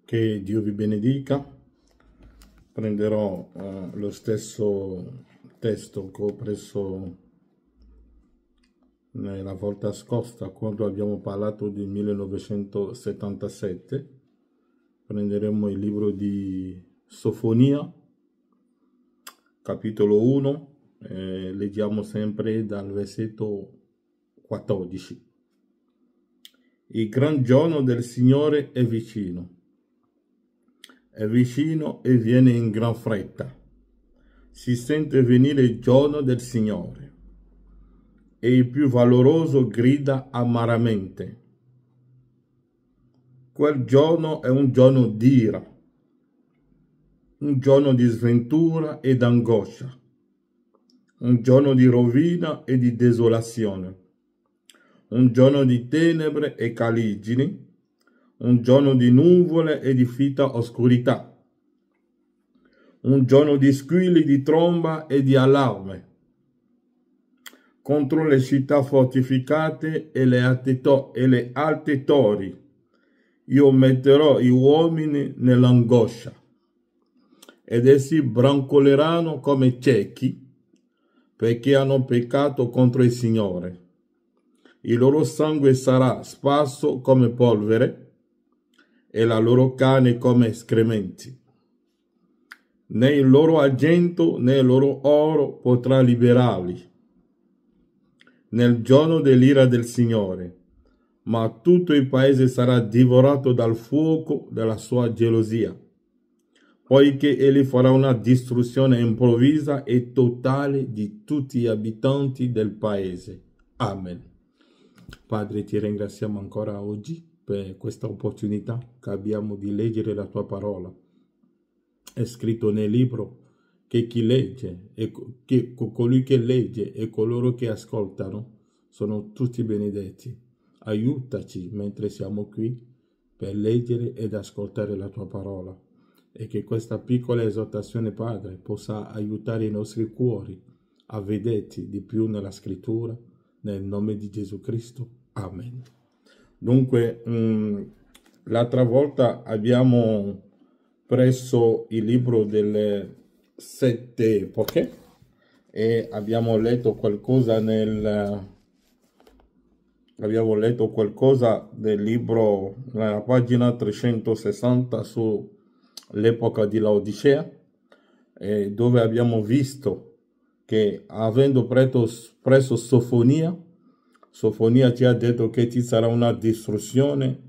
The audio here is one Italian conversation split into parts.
Che Dio vi benedica. Prenderò lo stesso testo che ho preso la volta scorsa quando abbiamo parlato di 1977. Prenderemo il libro di Sofonia, capitolo 1, leggiamo sempre dal versetto 14. Il gran giorno del Signore è vicino e viene in gran fretta. Si sente venire il giorno del Signore e il più valoroso grida amaramente. Quel giorno è un giorno d'ira, un giorno di sventura ed angoscia, un giorno di rovina e di desolazione, un giorno di tenebre e caligini, un giorno di nuvole e di fitta oscurità, un giorno di squilli di tromba e di allarme contro le città fortificate e le alte torri. Io metterò gli uomini nell'angoscia ed essi brancoleranno come ciechi perché hanno peccato contro il Signore. Il loro sangue sarà sparso come polvere e la loro carne come escrementi. Né il loro argento né il loro oro potrà liberarli nel giorno dell'ira del Signore, ma tutto il paese sarà divorato dal fuoco della sua gelosia, poiché egli farà una distruzione improvvisa e totale di tutti gli abitanti del paese. Amen. Padre, ti ringraziamo ancora oggi per questa opportunità che abbiamo di leggere la tua parola. È scritto nel libro che chi legge e che colui che legge e coloro che ascoltano sono tutti benedetti. Aiutaci mentre siamo qui per leggere ed ascoltare la tua parola e che questa piccola esortazione, Padre, possa aiutare i nostri cuori a vederti di più nella scrittura, nel nome di Gesù Cristo. Amen. Dunque, l'altra volta abbiamo preso il libro delle 7 epoche e abbiamo letto qualcosa del libro nella pagina 360 sull'epoca di Laodicea, dove abbiamo visto che avendo preso Sofonia ci ha detto che ci sarà una distruzione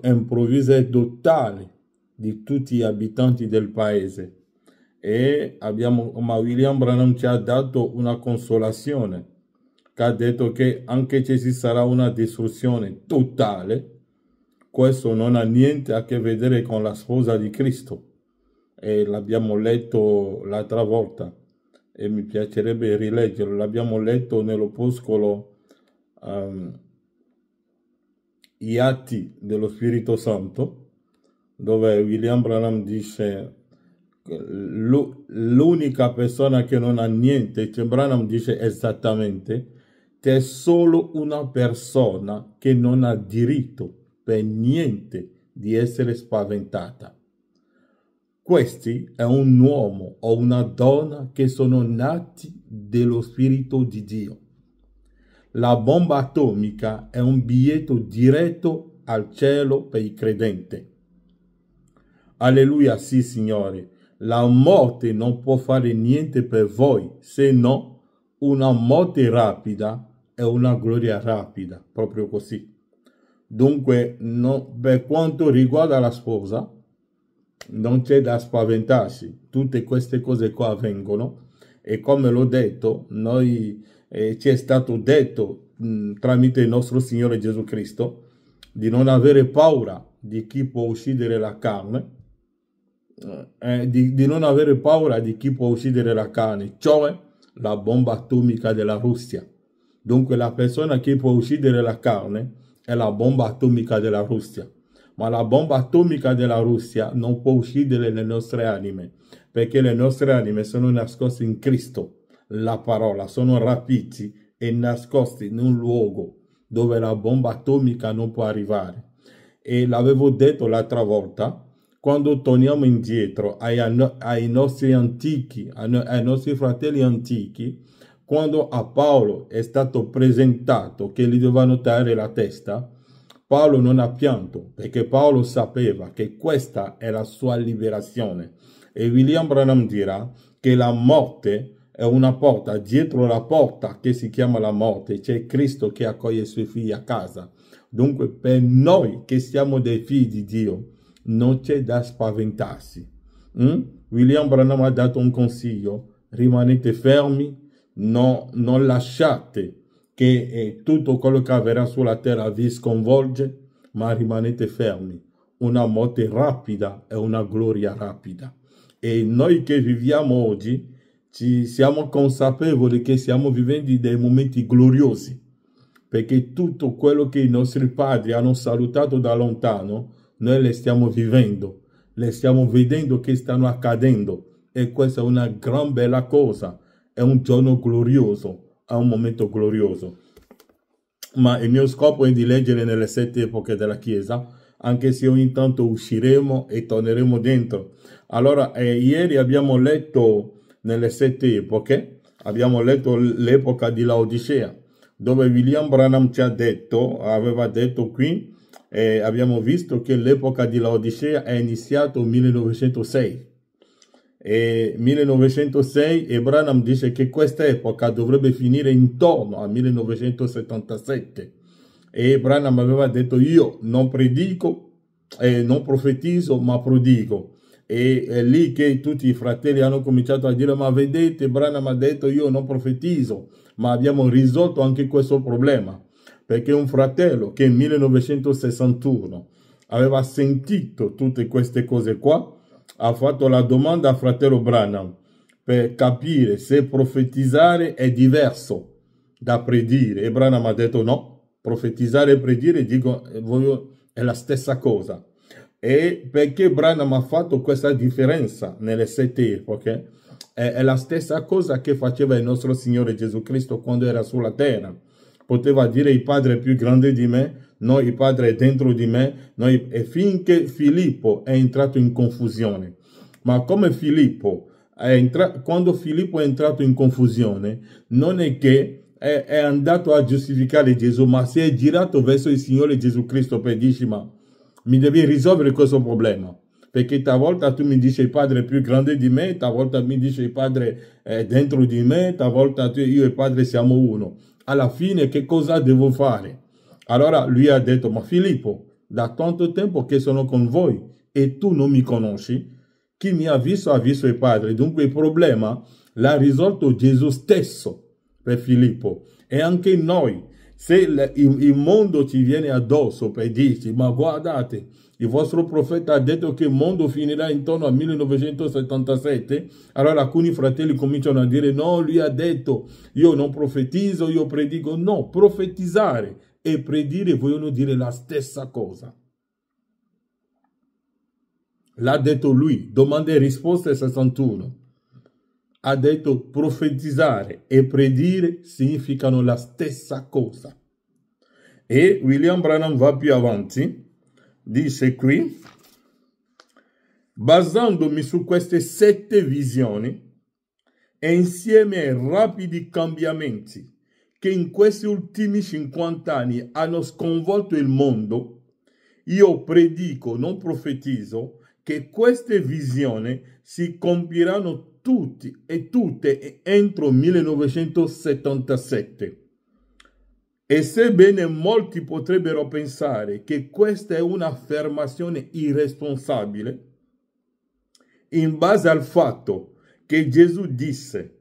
improvvisa e totale di tutti gli abitanti del paese. Ma William Branham ci ha dato una consolazione, che ha detto che anche se ci sarà una distruzione totale, questo non ha niente a che vedere con la sposa di Cristo. E l'abbiamo letto l'altra volta e mi piacerebbe rileggerlo. L'abbiamo letto nell'opuscolo Gli Atti dello Spirito Santo, dove William Branham dice l'unica persona che non ha niente, cioè Branham dice esattamente, c'è solo una persona che non ha diritto per niente di essere spaventata. Questi è un uomo o una donna che sono nati dello Spirito di Dio. La bomba atomica è un biglietto diretto al cielo per il credente. Alleluia, sì Signore. La morte non può fare niente per voi, se no una morte rapida e una gloria rapida, proprio così. Dunque, per quanto riguarda la sposa, non c'è da spaventarsi. Tutte queste cose qua avvengono e come l'ho detto, ci è stato detto tramite il nostro Signore Gesù Cristo di non avere paura di chi può uccidere la carne, di non avere paura di chi può uccidere la carne, cioè la bomba atomica della Russia. Dunque la persona che può uccidere la carne è la bomba atomica della Russia, ma la bomba atomica della Russia non può uccidere le nostre anime, perché le nostre anime sono nascoste in Cristo, la parola, sono rapiti e nascosti in un luogo dove la bomba atomica non può arrivare. E l'avevo detto l'altra volta quando torniamo indietro ai nostri antichi, ai nostri fratelli antichi, quando a Paolo è stato presentato che gli dovevano tagliare la testa, Paolo non ha pianto, perché Paolo sapeva che questa è la sua liberazione. E William Branham dirà che la morte è una porta, dietro la porta che si chiama la morte c'è Cristo che accoglie i suoi figli a casa. Dunque per noi che siamo dei figli di Dio non c'è da spaventarsi. William Branham ha dato un consiglio: rimanete fermi, non lasciate che tutto quello che avverrà sulla terra vi sconvolge, ma rimanete fermi. Una morte rapida è una gloria rapida. E noi che viviamo oggi ci siamo consapevoli che stiamo vivendo dei momenti gloriosi, perché tutto quello che i nostri padri hanno salutato da lontano, noi le stiamo vivendo, le stiamo vedendo che stanno accadendo, e questa è una gran bella cosa, è un giorno glorioso, è un momento glorioso. Ma il mio scopo è di leggere nelle 7 epoche della Chiesa, anche se ogni tanto usciremo e torneremo dentro. Allora, ieri abbiamo letto nelle 7 epoche, abbiamo letto l'epoca di Laodicea, dove William Branham ci ha detto, aveva detto qui, abbiamo visto che l'epoca di Laodicea è iniziata nel 1906. E 1906, e Branham dice che questa epoca dovrebbe finire intorno al 1977. E Branham aveva detto: io non predico, non profetizzo, ma prodigo. E è lì che tutti i fratelli hanno cominciato a dire: ma vedete, Branham ha detto io non profetizzo, ma abbiamo risolto anche questo problema, perché un fratello che nel 1961 aveva sentito tutte queste cose qua ha fatto la domanda a fratello Branham per capire se profetizzare è diverso da predire, e Branham ha detto no, profetizzare e predire è la stessa cosa. E perché Branham ha fatto questa differenza nelle 7 epoche, è la stessa cosa che faceva il nostro Signore Gesù Cristo quando era sulla terra. Poteva dire: il Padre è più grande di me, no, il Padre è dentro di me, no, e finché Filippo è entrato in confusione. Ma come quando Filippo è entrato in confusione, non è che è andato a giustificare Gesù, ma si è girato verso il Signore Gesù Cristo per dirci: ma mi devi risolvere questo problema, perché talvolta tu mi dici il Padre è più grande di me, talvolta mi dici il Padre è dentro di me, talvolta io e il Padre siamo uno. Alla fine che cosa devo fare? Allora lui ha detto: ma Filippo, da tanto tempo che sono con voi e tu non mi conosci, chi mi ha visto il Padre. Dunque il problema l'ha risolto Gesù stesso per Filippo. E anche noi, se il mondo ci viene addosso per dirci: ma guardate, il vostro profeta ha detto che il mondo finirà intorno al 1977, allora alcuni fratelli cominciano a dire: no, lui ha detto io non profetizzo, io predico. No, profetizzare e predire vogliono dire la stessa cosa. L'ha detto lui, domande e risposte 61. Ha detto: profetizzare e predire significano la stessa cosa. E William Branham va più avanti, dice qui: basandomi su queste 7 visioni e insieme ai rapidi cambiamenti che in questi ultimi 50 anni hanno sconvolto il mondo, io predico, non profetizzo, che queste visioni si compiranno tutte entro il 1977. E sebbene molti potrebbero pensare che questa è un'affermazione irresponsabile, in base al fatto che Gesù disse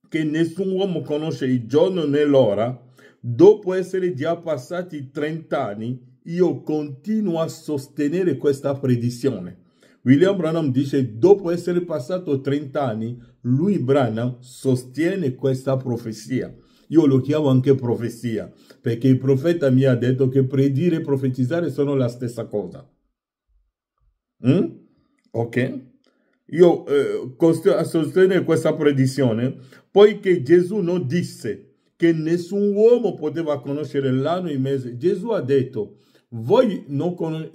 che nessun uomo conosce il giorno né l'ora, dopo essere già passati 30 anni, io continuo a sostenere questa predizione. William Branham dice: dopo essere passato 30 anni, lui Branham sostiene questa profezia. Io lo chiamo anche profezia, perché il profeta mi ha detto che predire e profetizzare sono la stessa cosa. Ok? Io sostengo questa predizione, poiché Gesù non disse che nessun uomo poteva conoscere l'anno e il mese. Gesù ha detto: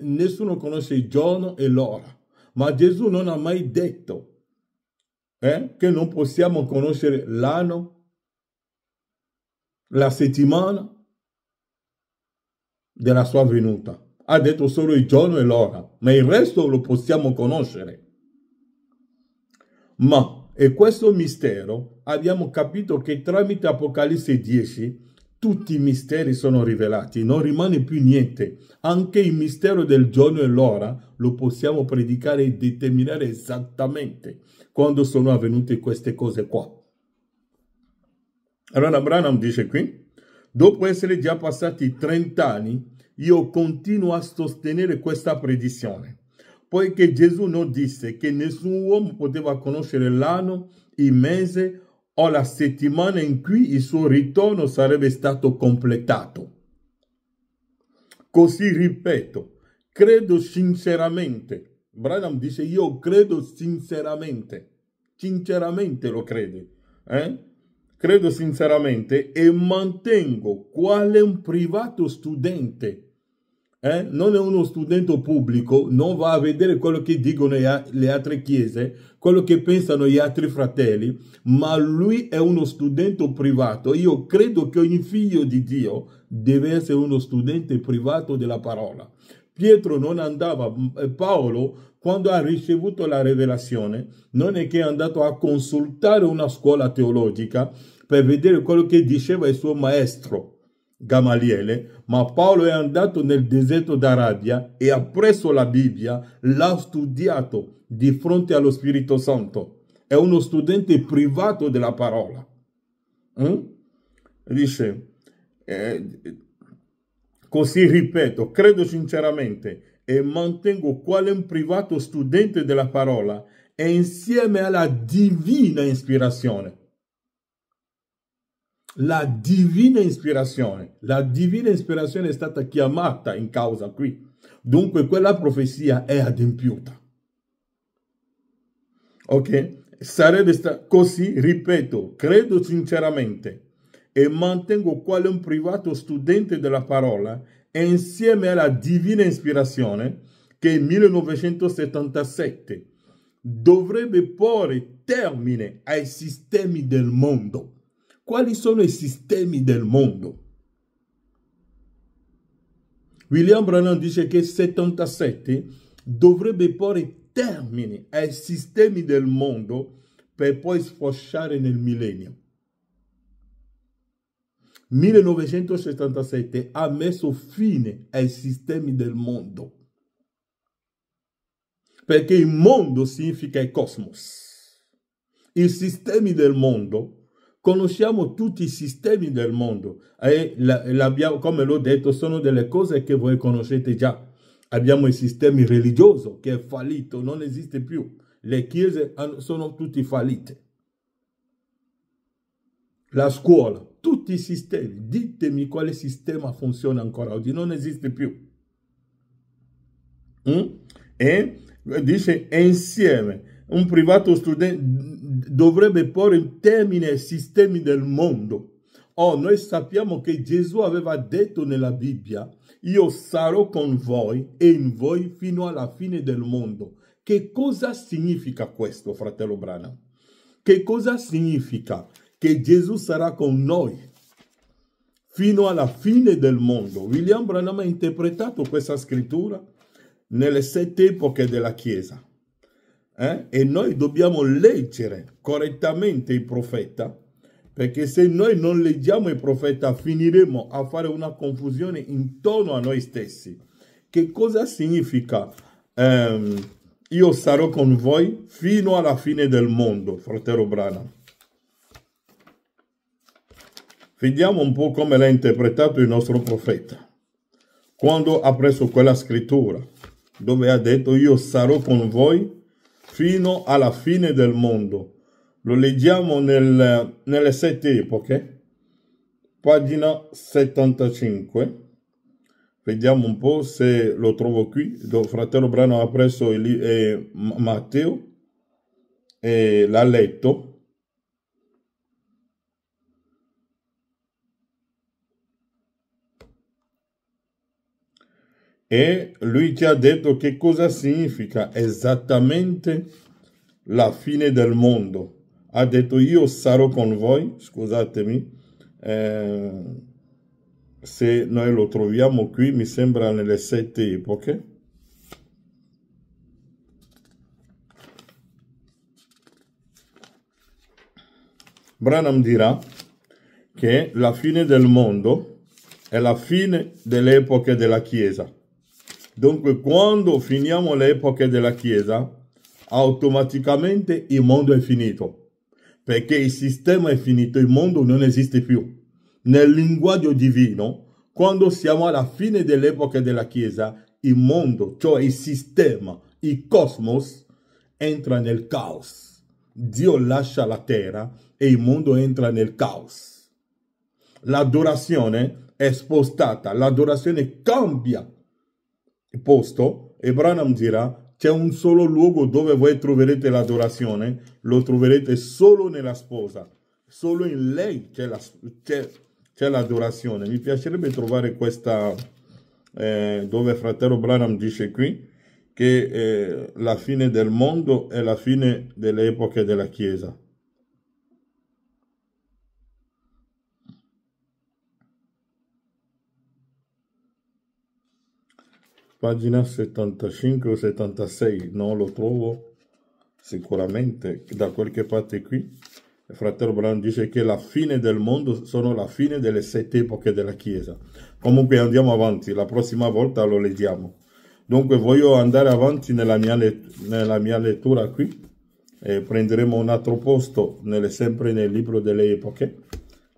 nessuno conosce il giorno e l'ora. Ma Gesù non ha mai detto che non possiamo conoscere l'anno, la settimana della sua venuta. Ha detto solo il giorno e l'ora, ma il resto lo possiamo conoscere. Ma, e questo mistero, abbiamo capito che tramite Apocalisse 10 tutti i misteri sono rivelati, non rimane più niente. Anche il mistero del giorno e l'ora lo possiamo predicare e determinare esattamente quando sono avvenute queste cose qua. Allora Branham dice qui, dopo essere già passati 30 anni, io continuo a sostenere questa predizione, poiché Gesù non disse che nessun uomo poteva conoscere l'anno, il mese o la settimana in cui il suo ritorno sarebbe stato completato. Così ripeto, credo sinceramente, Branham dice io credo sinceramente lo crede, credo sinceramente e mantengo quale un privato studente, non è uno studente pubblico, non va a vedere quello che dicono le altre chiese, quello che pensano gli altri fratelli, ma lui è uno studente privato. Io credo che ogni figlio di Dio deve essere uno studente privato della parola. Pietro non andava, Paolo, quando ha ricevuto la rivelazione, non è che è andato a consultare una scuola teologica per vedere quello che diceva il suo maestro Gamaliele, ma Paolo è andato nel deserto d'Arabia e ha preso la Bibbia, l'ha studiato di fronte allo Spirito Santo. È uno studente privato della parola. Dice, così ripeto, credo sinceramente e mantengo quale un privato studente della parola e insieme alla divina ispirazione. La divina ispirazione è stata chiamata in causa qui. Dunque quella profezia è adempiuta. Ok? Sarebbe stato così, ripeto, credo sinceramente e mantengo quale un privato studente della parola e insieme alla divina ispirazione che nel 1977 dovrebbe porre termine ai sistemi del mondo. Quali sono i sistemi del mondo? William Branham dice che 77 dovrebbe porre termine ai sistemi del mondo per poi sfociare nel millennio. 1977 ha messo fine ai sistemi del mondo. Perché il mondo significa il cosmos. I sistemi del mondo, conosciamo tutti i sistemi del mondo. Come l'ho detto, sono delle cose che voi conoscete già. Abbiamo il sistema religioso che è fallito, non esiste più. Le chiese sono tutte fallite. La scuola, tutti i sistemi. Ditemi quale sistema funziona ancora oggi. Non esiste più. E dice, e insieme un privato studente dovrebbe porre in termine ai sistemi del mondo. Noi sappiamo che Gesù aveva detto nella Bibbia, io sarò con voi e in voi fino alla fine del mondo. Che cosa significa questo, fratello Branham? Che cosa significa che Gesù sarà con noi fino alla fine del mondo? William Branham ha interpretato questa scrittura nelle 7 epoche della Chiesa. E noi dobbiamo leggere correttamente il profeta, perché se noi non leggiamo il profeta finiremo a fare una confusione intorno a noi stessi. Che cosa significa io sarò con voi fino alla fine del mondo, fratello Branham? Vediamo un po' come l'ha interpretato il nostro profeta quando ha preso quella scrittura dove ha detto io sarò con voi fino alla fine del mondo. Lo leggiamo nelle 7 epoche, pagina 75. Vediamo un po' se lo trovo qui. Il fratello Branham ha preso Matteo e l'ha letto. E lui ci ha detto che cosa significa esattamente la fine del mondo. Ha detto io sarò con voi, scusatemi, se noi lo troviamo qui, mi sembra nelle 7 epoche. Branham dirà che la fine del mondo è la fine delle epoche della Chiesa. Dunque, quando finiamo le epoche della Chiesa, automaticamente il mondo è finito, perché il sistema è finito, il mondo non esiste più. Nel linguaggio divino, quando siamo alla fine dell'epoca della Chiesa, il mondo, cioè il sistema, il cosmos, entra nel caos. Dio lascia la terra e il mondo entra nel caos. L'adorazione è spostata, l'adorazione cambia posto, e Branham dirà c'è un solo luogo dove voi troverete l'adorazione, lo troverete solo nella sposa, solo in lei c'è l'adorazione. Mi piacerebbe trovare questa dove fratello Branham dice qui che la fine del mondo è la fine delle epoche della Chiesa. Pagina 75 o 76, non lo trovo sicuramente, da qualche parte qui. Il fratello Branham dice che la fine del mondo sono la fine delle 7 epoche della Chiesa. Comunque andiamo avanti, la prossima volta lo leggiamo. Dunque voglio andare avanti nella mia lettura qui, e prenderemo un altro posto sempre nel libro delle epoche.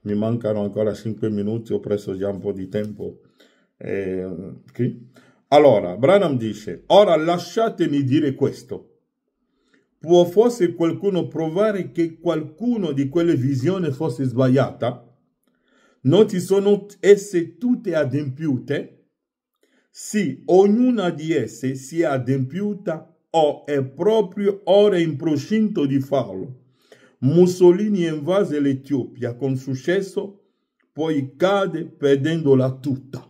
Mi mancano ancora 5 minuti, ho preso già un po' di tempo qui. Allora, Branham dice, ora lasciatemi dire questo. Può forse qualcuno provare che qualcuno di quelle visioni fosse sbagliata? Non ci sono esse tutte adempiute? Sì, ognuna di esse si è adempiuta o è proprio ora in procinto di farlo. Mussolini invase l'Etiopia con successo, poi cade perdendola tutta.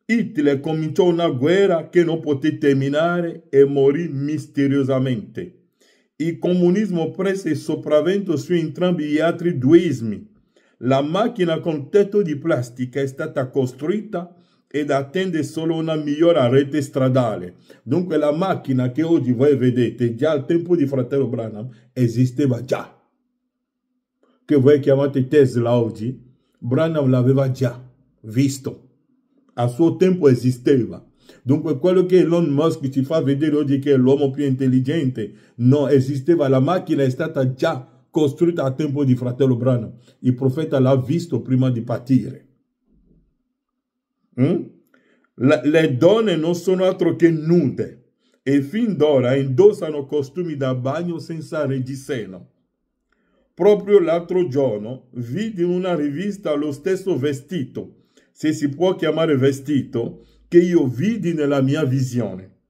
Hitler cominciò una guerra che non poté terminare e morì misteriosamente. Il comunismo prese il sopravvento su entrambi gli altri due ismi. La macchina con tetto di plastica è stata costruita ed attende solo una migliore rete stradale. Dunque la macchina che oggi voi vedete, già al tempo di fratello Branham, esisteva già. Che voi chiamate Tesla oggi, Branham l'aveva già visto. A suo tempo esisteva. Dunque quello che Elon Musk ci fa vedere oggi che è l'uomo più intelligente, no, esisteva. La macchina è stata già costruita a tempo di fratello Branham. Il profeta l'ha visto prima di partire. Le donne non sono altro che nude e fin d'ora indossano costumi da bagno senza reggiseno. Proprio l'altro giorno vidi in una rivista lo stesso vestito, se si può chiamare vestito, che io vidi nella mia visione.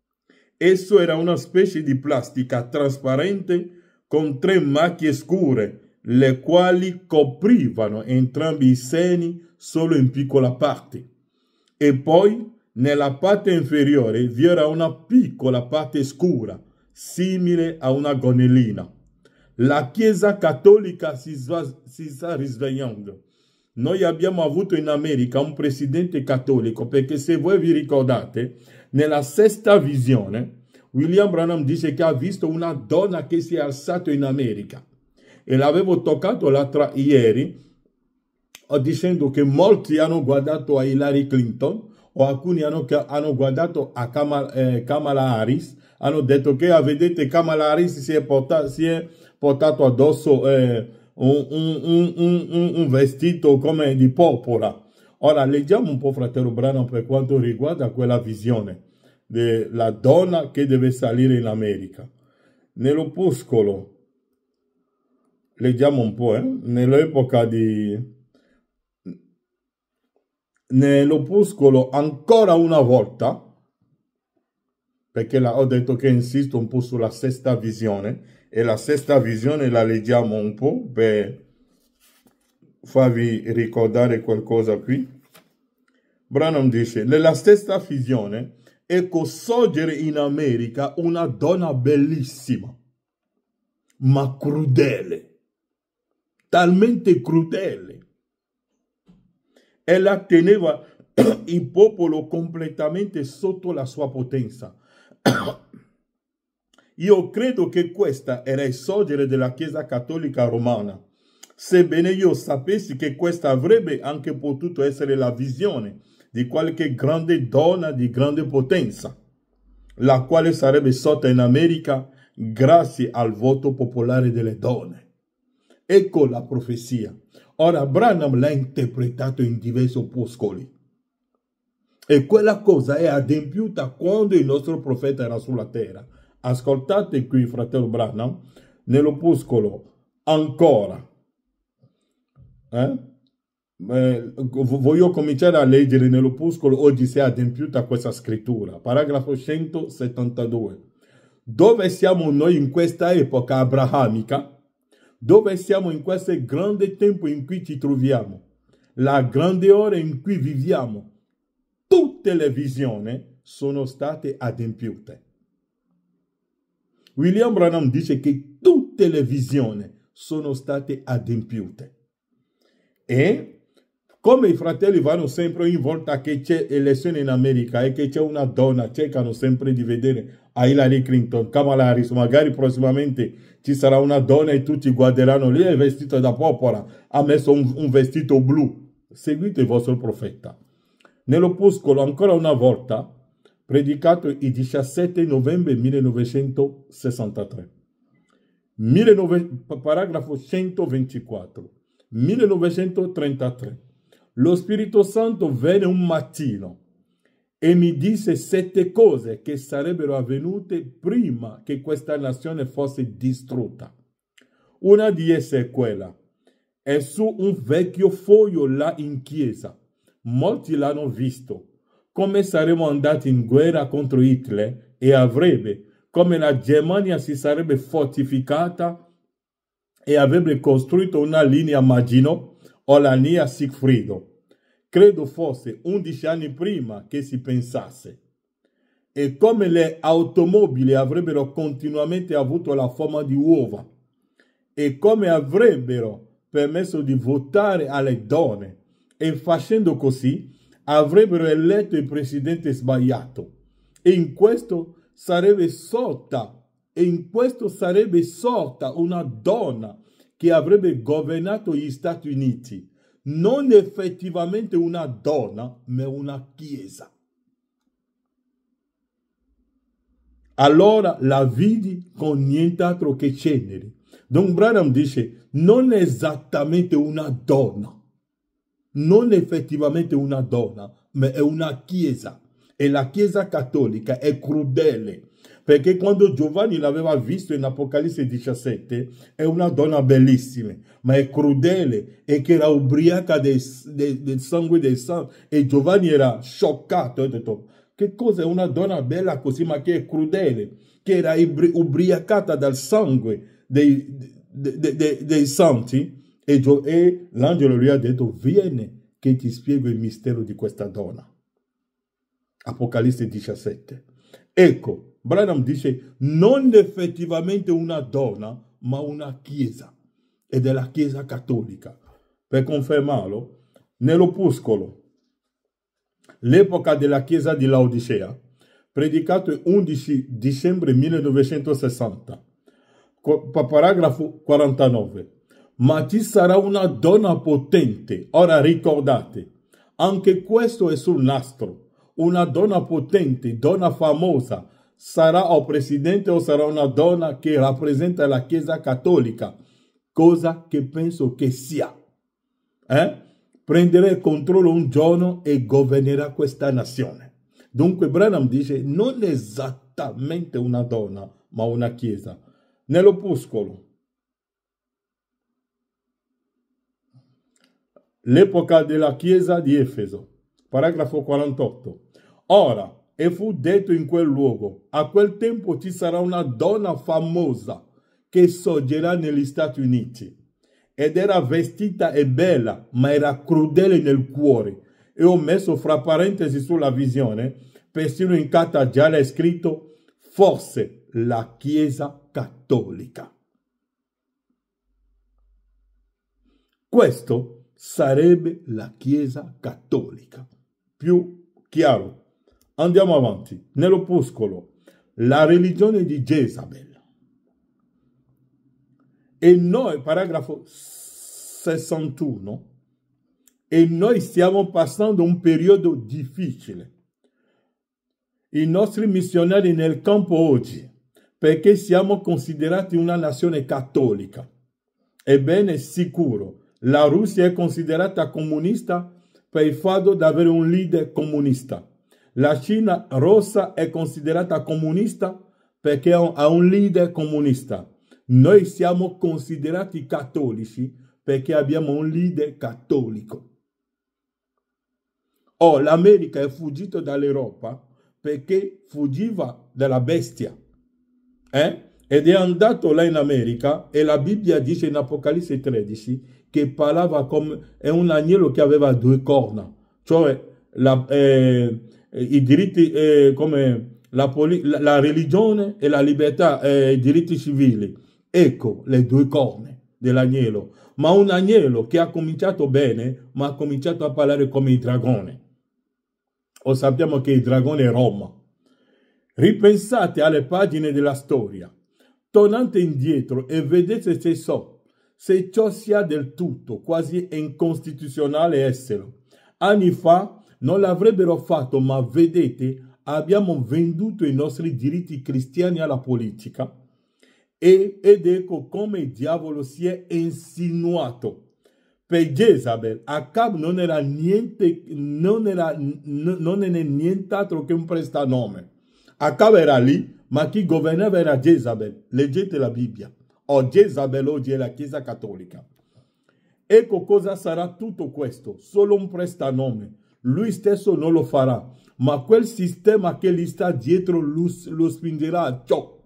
Esso era una specie di plastica trasparente con 3 macchie scure, le quali coprivano entrambi i seni solo in piccola parte. E poi, nella parte inferiore, vi era una piccola parte scura, simile a una gonnellina. La Chiesa cattolica si sta risvegliando. Noi abbiamo avuto in America un presidente cattolico, perché se voi vi ricordate, nella 6ª visione, William Branham dice che ha visto una donna che si è alzata in America. E l'avevo toccato ieri, dicendo che molti hanno guardato a Hillary Clinton, o alcuni hanno guardato a Kamala Harris, hanno detto che vedete Kamala Harris si è portato addosso un vestito come di porpora. Ora leggiamo un po' fratello Branham per quanto riguarda quella visione della donna che deve salire in America. Nell'opuscolo, leggiamo un po', nell'epoca nell'opuscolo ancora una volta, perché ho detto che insisto un po' sulla 6ª visione, e la 6ª visione la leggiamo un po' per farvi ricordare qualcosa qui. Branham dice, nella stessa visione, ecco sorgere in America una donna bellissima, ma crudele, talmente crudele. Ella teneva il popolo completamente sotto la sua potenza. Io credo che questa era il sorgere della Chiesa Cattolica Romana, sebbene io sapessi che questa avrebbe anche potuto essere la visione di qualche grande donna di grande potenza, la quale sarebbe sorta in America grazie al voto popolare delle donne. Ecco la profezia. Ora Branham l'ha interpretato in diversi opuscoli. E quella cosa è adempiuta quando il nostro profeta era sulla terra. Ascoltate qui, fratello Branham, nell'opuscolo ancora. Voglio cominciare a leggere nell'opuscolo, oggi si è adempiuta questa scrittura. Paragrafo 172. Dove siamo noi in questa epoca abrahamica? Dove siamo in questo grande tempo in cui ci troviamo? La grande ora in cui viviamo. Tutte le visioni sono state adempiute. William Branham dice che tutte le visioni sono state adempiute. E come i fratelli vanno sempre ogni volta che c'è elezione in America e che c'è una donna, cercano sempre di vedere a Hillary Clinton, Kamala Harris, magari prossimamente ci sarà una donna e tutti guarderanno, lei è vestita da porpora, ha messo un vestito blu. Seguite il vostro profeta. Nell'opuscolo, ancora una volta, predicato il 17 novembre 1963. Paragrafo 124. 1933. Lo Spirito Santo venne un mattino e mi disse 7 cose che sarebbero avvenute prima che questa nazione fosse distrutta. Una di esse è quella. È su un vecchio foglio là in chiesa. Molti l'hanno visto. Come saremmo andati in guerra contro Hitler e avrebbe, come la Germania si sarebbe fortificata e avrebbe costruito una linea Maginot o la linea Siegfriedo. Credo fosse 11 anni prima che si pensasse. E come le automobili avrebbero continuamente avuto la forma di uova e come avrebbero permesso di votare alle donne e facendo così avrebbero eletto il presidente sbagliato e in questo sarebbe sorta una donna che avrebbe governato gli Stati Uniti, non effettivamente una donna, ma una chiesa. Allora la vidi con nient'altro che ceneri. Don Branham dice, non esattamente una donna, non effettivamente una donna, ma è una chiesa. E la chiesa cattolica è crudele, perché quando Giovanni l'aveva visto in Apocalisse 17, è una donna bellissima, ma è crudele e che era ubriaca del sangue dei santi. E Giovanni era scioccato, ha detto, che cosa è una donna bella così, ma che è crudele, che era ubriacata dal sangue dei santi? E l'angelo gli ha detto, vieni che ti spiego il mistero di questa donna. Apocalisse 17. Ecco, Branham dice, non effettivamente una donna, ma una chiesa. Ed è la chiesa cattolica. Per confermarlo, nell'opuscolo, l'epoca della chiesa di Laodicea, predicato il 11 dicembre 1960, paragrafo 49. Ma ci sarà una donna potente. Ora ricordate, anche questo è sul nastro. Una donna potente, donna famosa, sarà o presidente o sarà una donna che rappresenta la Chiesa Cattolica, cosa che penso che sia. Prenderà il controllo un giorno e governerà questa nazione. Dunque Branham dice non esattamente una donna, ma una Chiesa. Nell'opuscolo, l'epoca della Chiesa di Efeso, paragrafo 48. Ora, e fu detto in quel luogo, a quel tempo ci sarà una donna famosa che sorgerà negli Stati Uniti. Ed era vestita e bella, ma era crudele nel cuore. e ho messo fra parentesi sulla visione, persino in carta gialla è scritto forse la Chiesa Cattolica. Questo sarebbe la Chiesa Cattolica. Più chiaro. Andiamo avanti. Nell'opuscolo, la religione di Jezabel. E noi, paragrafo 61, e noi stiamo passando un periodo difficile. I nostri missionari nel campo oggi, perché siamo considerati una nazione cattolica. Ebbene, sicuro, la Russia è considerata comunista per il fatto di avere un leader comunista. La Cina rossa è considerata comunista perché ha un leader comunista. Noi siamo considerati cattolici perché abbiamo un leader cattolico. Oh, l'America è fuggita dall'Europa perché fuggiva dalla bestia. Ed è andato là in America e la Bibbia dice in Apocalisse 13 che parlava come un agnello che aveva 2 corna. Cioè i diritti come la religione e la libertà, i diritti civili. Ecco le 2 corna dell'agnello. Ma un agnello che ha cominciato bene, ma ha cominciato a parlare come il dragone. O sappiamo che il dragone è Roma. Ripensate alle pagine della storia. Tornate indietro e vedete se ciò sia del tutto quasi incostituzionale esserlo. Anni fa non l'avrebbero fatto, ma vedete, abbiamo venduto i nostri diritti cristiani alla politica ed ecco come il diavolo si è insinuato. Per Jezabel, Acab non era nient'altro che un prestanome. Acab era lì, ma chi governava era Jezabel. Leggete la Bibbia. Jezabel oggi è la Chiesa Cattolica. Ecco cosa sarà tutto questo. Solo un prestanome. Lui stesso non lo farà, ma quel sistema che gli sta dietro lo spingerà a ciò.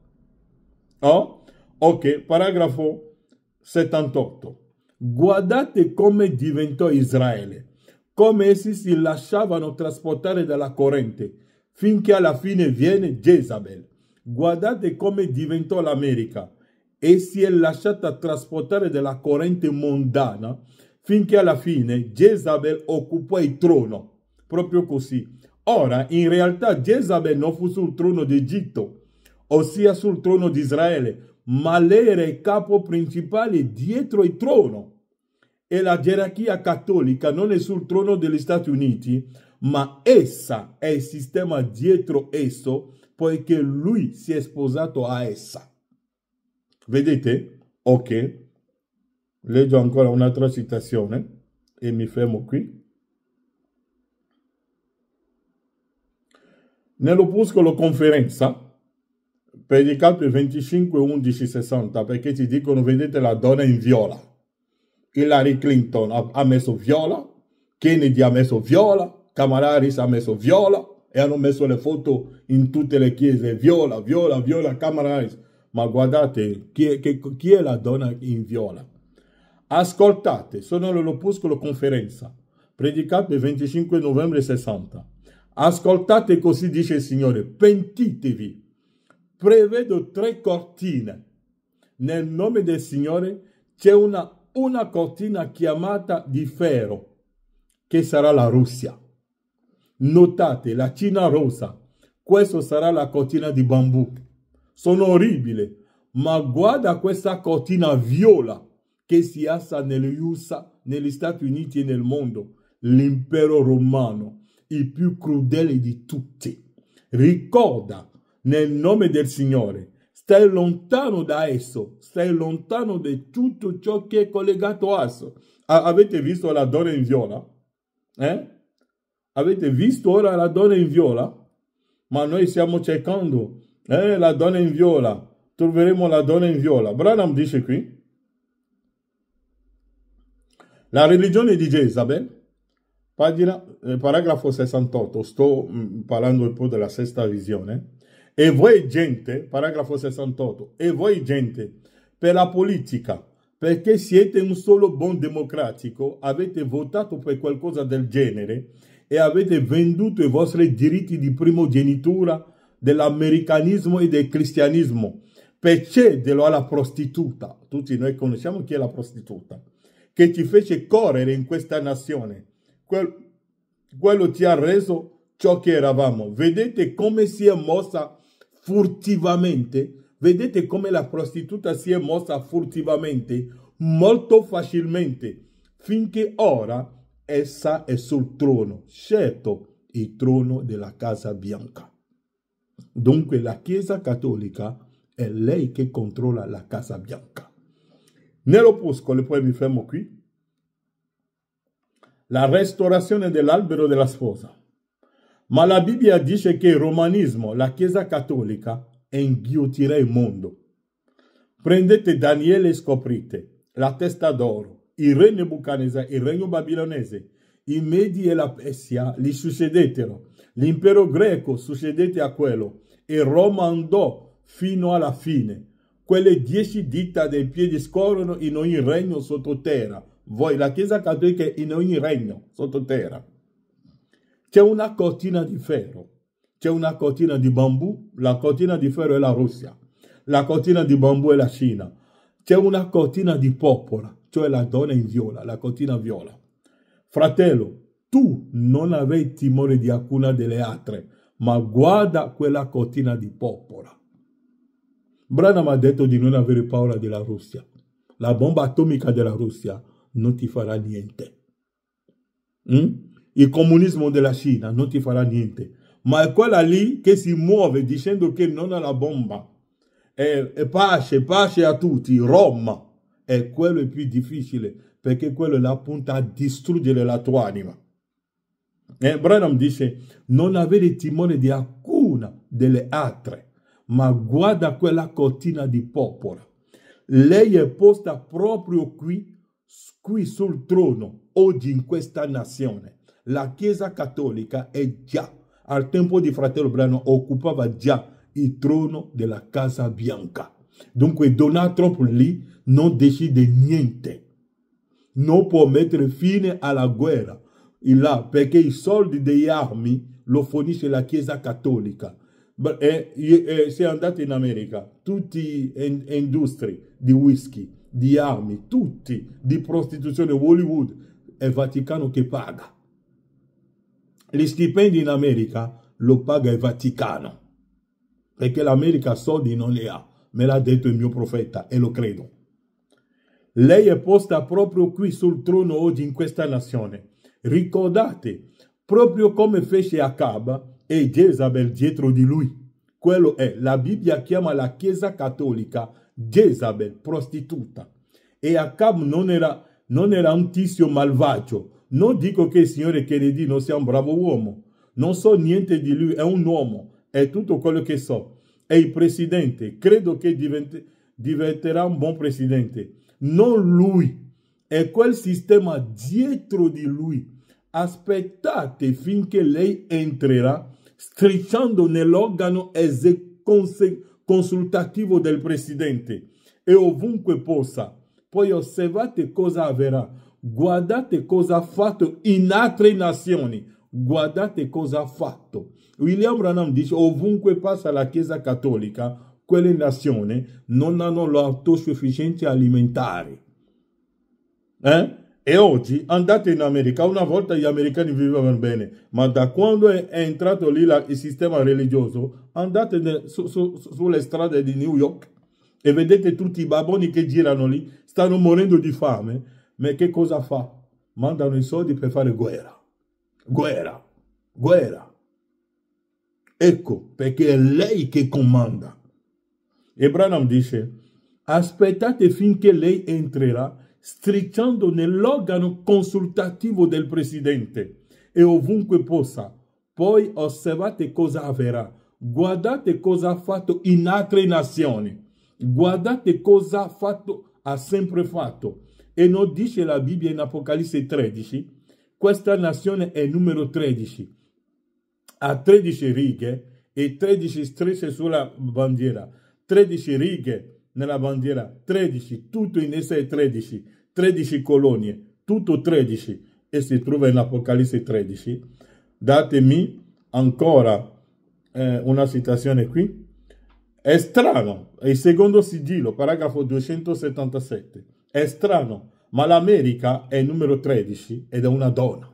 Ok, paragrafo 78. Guardate come diventò Israele, come essi si lasciavano trasportare dalla corrente, finché alla fine viene Jezabel. Guardate come diventò l'America, e si è lasciata trasportare dalla corrente mondana, finché alla fine Jezabel occupò il trono, proprio così. Ora, in realtà Jezabel non fu sul trono d'Egitto, ossia sul trono di Israele, ma lei era il capo principale dietro il trono. E la gerarchia cattolica non è sul trono degli Stati Uniti, ma essa è il sistema dietro esso, poiché lui si è sposato a essa. Vedete? Ok. Leggo ancora un'altra citazione e mi fermo qui. Nell'opuscolo Conferenza, predicato il 25/11/60, perché ci dicono, vedete la donna in viola. Hillary Clinton ha messo viola, Kennedy ha messo viola, Kamala Harris ha messo viola e hanno messo le foto in tutte le chiese, viola, viola, viola, Kamala Harris. Ma guardate, chi è la donna in viola? Ascoltate, sono nell'opuscolo Conferenza, predicato il 25 novembre 60. Ascoltate, così dice il Signore, pentitevi. Prevedo 3 cortine. Nel nome del Signore c'è una cortina chiamata di ferro, che sarà la Russia. Notate, la Cina rosa, questa sarà la cortina di bambù. Sono orribili, ma guarda questa cortina viola che si alza negli USA, negli Stati Uniti e nel mondo. L'impero romano, il più crudele di tutti. Ricorda, nel nome del Signore, stai lontano da esso, stai lontano da tutto ciò che è collegato a esso. Avete visto la donna in viola? Avete visto ora la donna in viola? Ma noi stiamo cercando la donna in viola. Troveremo la donna in viola. Branham dice qui, la religione di Jezabel, paragrafo 68, sto parlando un po' della sesta visione. E voi gente, paragrafo 68, e voi gente, per la politica, perché siete un solo buon democratico, avete votato per qualcosa del genere, e avete venduto i vostri diritti di primogenitura dell'americanismo e del cristianesimo per cederlo alla prostituta. Tutti noi conosciamo chi è la prostituta, che ci fece correre in questa nazione. Quello ci ha reso ciò che eravamo. Vedete come si è mossa furtivamente? Vedete come la prostituta si è mossa furtivamente, molto facilmente, finché ora essa è sul trono, certo il trono della Casa Bianca. Dunque la Chiesa Cattolica è lei che controlla la Casa Bianca. Nell'opuscolo, poi mi fermo qui, la restaurazione dell'albero della sposa. Ma la Bibbia dice che il romanismo, la Chiesa Cattolica, inghiottirà il mondo. Prendete Daniele e scoprite la testa d'oro, il re Nebuchadnezzar, il regno babilonese, i Medi e la Persia li succedettero, l'impero greco succedette a quello e Roma andò fino alla fine. Quelle 10 dita dei piedi scorrono in ogni regno sottoterra. Voi, la Chiesa Cattolica, è in ogni regno sottoterra. C'è una cortina di ferro, c'è una cortina di bambù, la cortina di ferro è la Russia, la cortina di bambù è la Cina, c'è una cortina di porpora, cioè la donna in viola, la cortina viola. Fratello, tu non avevi timore di alcuna delle altre, ma guarda quella cortina di porpora. Branham ha detto di non avere paura della Russia. La bomba atomica della Russia non ti farà niente. Il comunismo della Cina non ti farà niente. Ma è quella lì che si muove dicendo che non ha la bomba. E pace, pace a tutti. Roma. E quello è più difficile, perché quello è la punta a distruggere la tua anima. Branham dice, non avere timore di alcuna delle altre, ma guarda quella cortina di porpora. Lei è posta proprio qui sul trono, oggi in questa nazione. La Chiesa Cattolica è già, al tempo di fratello Branham, occupava già il trono della Casa Bianca. Dunque Donald Trump lì non decide niente. Non può mettere fine alla guerra, là, perché i soldi degli armi lo fornisce la Chiesa Cattolica. Se andate in America, tutti industrie di whisky, di armi, tutti, di prostituzione, Hollywood, è il Vaticano che paga. Gli stipendi in America lo paga il Vaticano, perché l'America soldi non li ha, me l'ha detto il mio profeta e lo credo. Lei è posta proprio qui sul trono oggi in questa nazione. Ricordate, proprio come fece Acab e Jezabel dietro di lui. Quello è, la Bibbia chiama la Chiesa Cattolica Jezabel, prostituta. E Acab non era un tizio malvagio. Non dico che il signore Kennedy non sia un bravo uomo. Non so niente di lui, è un uomo. È tutto quello che so. È il presidente. Credo che diventerà un buon presidente. Non lui. È quel sistema dietro di lui. Aspettate finché lei entrerà strisciando nell'organo consultativo del presidente e ovunque possa. Poi osservate cosa avverrà. Guardate cosa ha fatto in altre nazioni. Guardate cosa ha fatto. William Branham dice ovunque passa la Chiesa Cattolica, quelle nazioni non hanno l'autosufficienza alimentare. E oggi andate in America, una volta gli americani vivevano bene, ma da quando è entrato lì il sistema religioso, andate sulle strade di New York e vedete tutti i baboni che girano lì, stanno morendo di fame, ma che cosa fa? Mandano i soldi per fare guerra. Guerra. Guerra. Ecco, perché è lei che comanda. E Branham dice, aspettate finché lei entrerà strisciando nell'organo consultativo del presidente e ovunque possa. Poi osservate cosa avverrà. Guardate cosa ha fatto in altre nazioni. Guardate cosa ha fatto, ha sempre fatto. E non dice la Bibbia in Apocalisse 13, questa nazione è numero 13. Ha 13 righe e 13 strisce sulla bandiera. 13 righe nella bandiera, 13, tutto in essa è 13 colonie, tutto 13, e si trova in Apocalisse 13. datemi ancora una citazione qui. È strano, è il secondo sigillo, paragrafo 277. È strano, ma l'America è il numero 13 ed è una donna.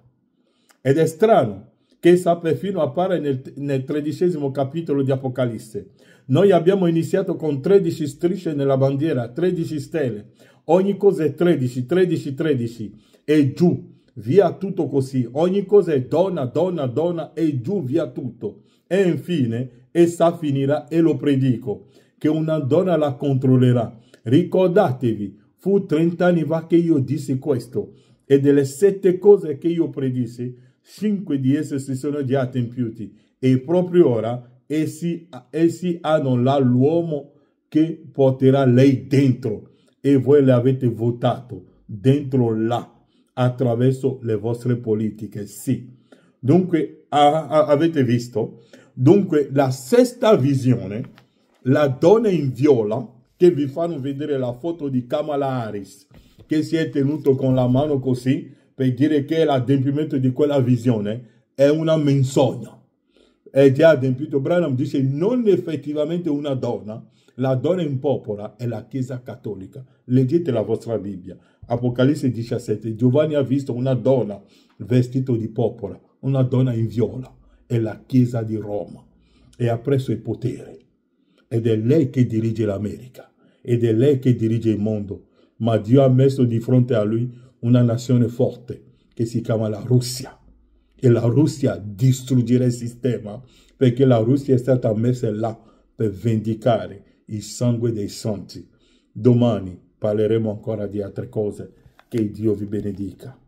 Ed è strano che essa perfino appare nel 13° capitolo di Apocalisse. Noi abbiamo iniziato con 13 strisce nella bandiera, 13 stelle. Ogni cosa è 13, 13, 13 e giù, via tutto così. Ogni cosa è donna, donna, donna e giù, via tutto. E infine essa finirà, e lo predico, che una donna la controllerà. Ricordatevi, fu 30 anni fa che io dissi questo, e delle 7 cose che io predissi, 5 di esse si sono già adempiuti, e proprio ora essi hanno là l'uomo che porterà lei dentro, e voi le avete votato dentro là, attraverso le vostre politiche, sì. Dunque, avete visto? Dunque, la sesta visione, la donna in viola, che vi fanno vedere la foto di Kamala Harris, che si è tenuto con la mano così, per dire che l'adempimento di quella visione è una menzogna. È già adempito. Branham dice non effettivamente una donna, la donna in porpora è la Chiesa Cattolica. Leggete la vostra Bibbia. Apocalisse 17. Giovanni ha visto una donna vestita di porpora, una donna in viola. È la Chiesa di Roma e ha preso il potere. Ed è lei che dirige l'America. Ed è lei che dirige il mondo. Ma Dio ha messo di fronte a lui una nazione forte che si chiama la Russia. E la Russia distruggerà il sistema, perché la Russia è stata messa là per vendicare il sangue dei santi. Domani parleremo ancora di altre cose. Che Dio vi benedica.